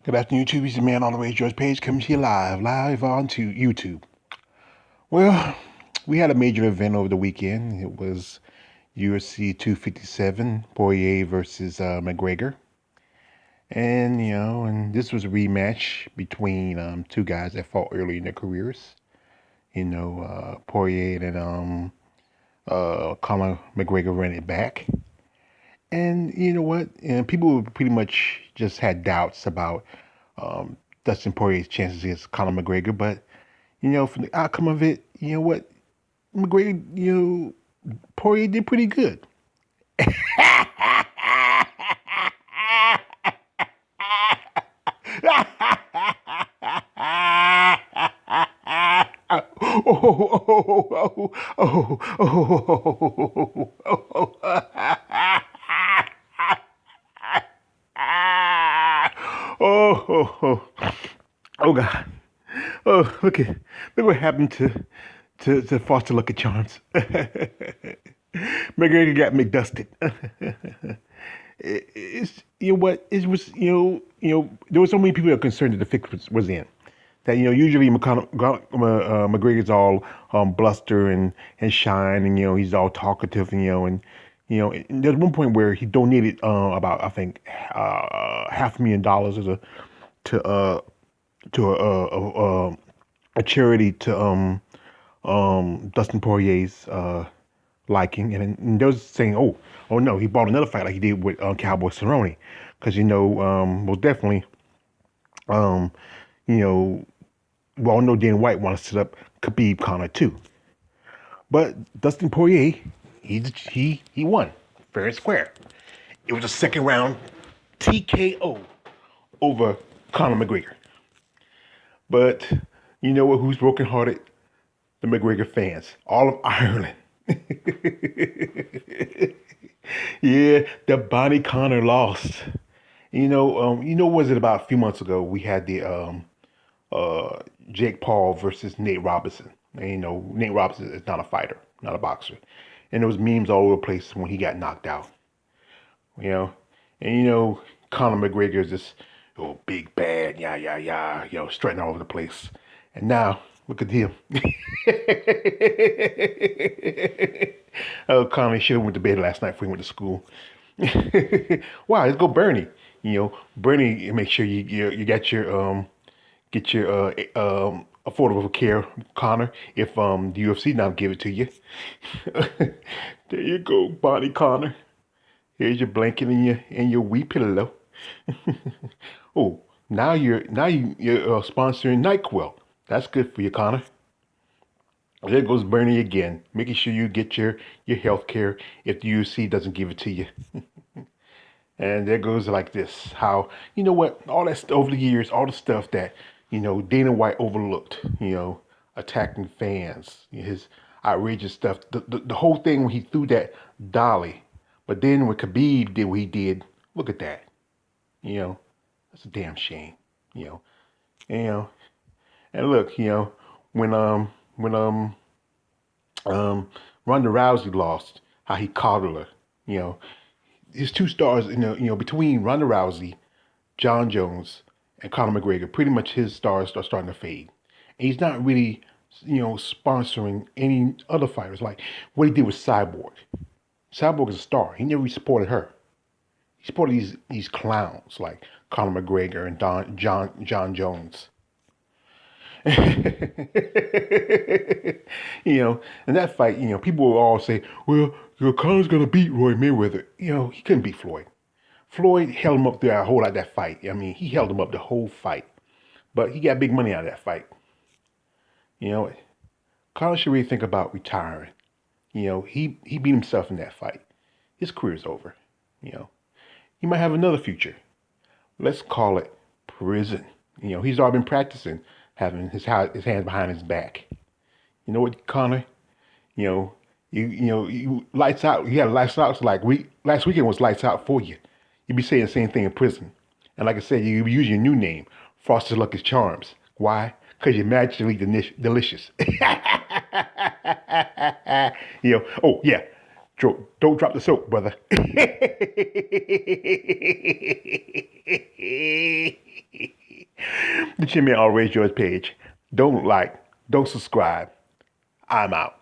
Good afternoon, YouTube. It's the man on the way, George Page, coming to you live onto YouTube. Well, we had a major event over the weekend. It was UFC 257, Poirier versus McGregor. And this was a rematch between two guys that fought early in their careers. Poirier and Conor McGregor ran it back. And you know what? And people pretty much just had doubts about Dustin Poirier's chances against Conor McGregor. But, from the outcome of it, you know what? McGregor, Poirier did pretty good. Oh God. Oh, look what happened to Foster Lucky Charms. McGregor got McDusted. It's what it was. There were so many people that were concerned that the fix was in. That usually McGregor's all bluster and shine, and he's all talkative, and there's one point where he donated about I think $500,000 to a charity to Dustin Poirier's liking, and they was saying, oh no, he bought another fight like he did with Cowboy Cerrone, because most definitely, um, you know, we all know Dan White wants to set up Khabib Conor too, but Dustin Poirier, he won fair and square. It was a second round TKO over Conor McGregor. But you know what? Who's brokenhearted? The McGregor fans, all of Ireland. Yeah, the Bonnie Connor lost. Was it about a few months ago? We had the uh, Jake Paul versus Nate Robinson. And Nate Robinson is not a fighter, not a boxer, and there was memes all over the place when he got knocked out. You know, and Conor McGregor is this big bad, yeah, strutting all over the place, and now look at him. Oh, Conor should have went to bed last night before he went to school. Wow, let's go Bernie. Bernie, make sure you got your get your affordable care, Connor. If the UFC not give it to you, there you go, Bonnie Connor. Here's your blanket and your wee pillow. Oh, you're sponsoring NyQuil. That's good for you, Connor. There goes Bernie again, making sure you get your health care if the UFC doesn't give it to you. And there goes like this. How what? All that over the years, all the stuff that Dana White overlooked. Attacking fans, his outrageous stuff. The whole thing when he threw that dolly, but then when Khabib did what he did, look at that. You know, that's a damn shame. You know, you know, and look, when Ronda Rousey lost, how he coddled her. You know, his two stars, between Ronda Rousey, John Jones, and Conor McGregor, pretty much his stars are starting to fade. And he's not really, sponsoring any other fighters like what he did with Cyborg. Cyborg is a star. He never supported her. He supported these clowns like Conor McGregor and John Jones. In that fight, people will all say, well, Conor's gonna beat Roy Mayweather. He couldn't beat Floyd. Floyd held him up through a whole lot of that fight. I mean, he held him up the whole fight. But he got big money out of that fight. You know, Conor should really think about retiring. He beat himself in that fight. His career's over. You know, he might have another future. Let's call it prison. He's already been practicing having his hands behind his back. You know what, Connor? You know, you lights out. You had lights out. So like last weekend was lights out for you. You be saying the same thing in prison. And like I said, you be using your new name, Frosted Lucky's Charms. Why? Because you're magically delicious. Oh yeah. Don't drop the soap, brother. The Chin Man Always George page. Don't like, don't subscribe. I'm out.